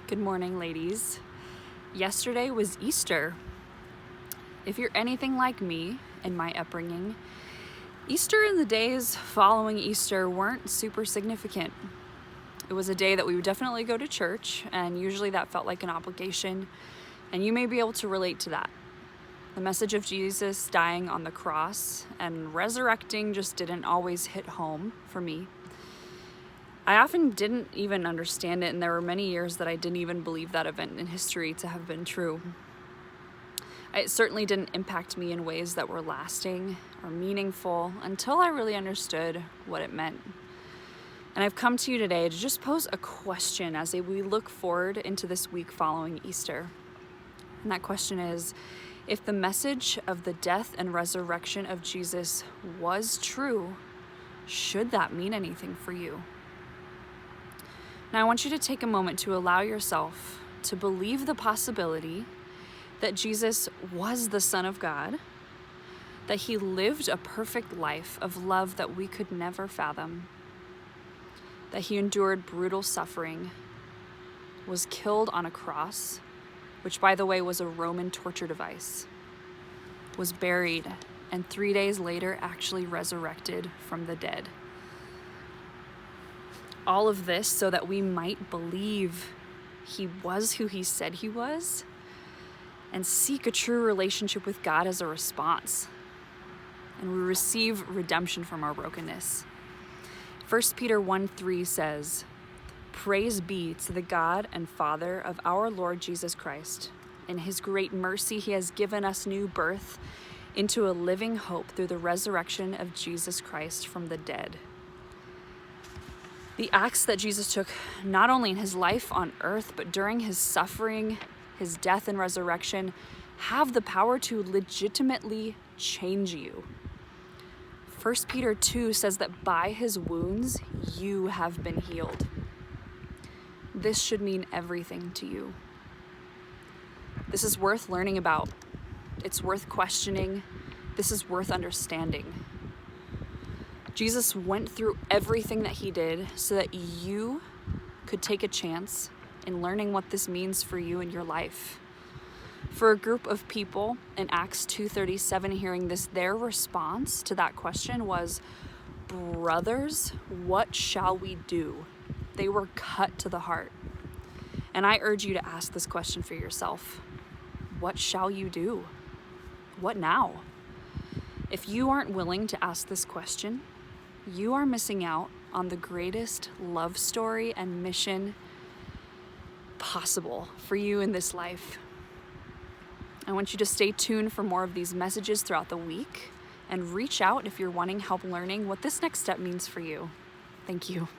Good morning, ladies. Yesterday was Easter. If you're anything like me in my upbringing, Easter and the days following Easter weren't super significant. It was a day that we would definitely go to church, and usually that felt like an obligation, and you may be able to relate to that. The message of Jesus dying on the cross and resurrecting just didn't always hit home for me. I often didn't even understand it, and there were many years that I didn't even believe that event in history to have been true. It certainly didn't impact me in ways that were lasting or meaningful until I really understood what it meant. And I've come to you today to just pose a question as we look forward into this week following Easter. And that question is, if the message of the death and resurrection of Jesus was true, should that mean anything for you? Now, I want you to take a moment to allow yourself to believe the possibility that Jesus was the Son of God, that he lived a perfect life of love that we could never fathom, that he endured brutal suffering, was killed on a cross, which, by the way, was a Roman torture device, was buried, and 3 days later actually resurrected from the dead. All of this so that we might believe he was who he said he was and seek a true relationship with God as a response. And we receive redemption from our brokenness. 1 Peter 1:3 says, "Praise be to the God and Father of our Lord Jesus Christ. In his great mercy, he has given us new birth into a living hope through the resurrection of Jesus Christ from the dead." The acts that Jesus took, not only in his life on earth, but during his suffering, his death and resurrection, have the power to legitimately change you. 1 Peter 2 says that by his wounds, you have been healed. This should mean everything to you. This is worth learning about. It's worth questioning. This is worth understanding. Jesus went through everything that he did so that you could take a chance in learning what this means for you in your life. For a group of people in Acts 2:37 hearing this, their response to that question was, "Brothers, what shall we do?" They were cut to the heart. And I urge you to ask this question for yourself. What shall you do? What now? If you aren't willing to ask this question, you are missing out on the greatest love story and mission possible for you in this life. I want you to stay tuned for more of these messages throughout the week and reach out if you're wanting help learning what this next step means for you. Thank you.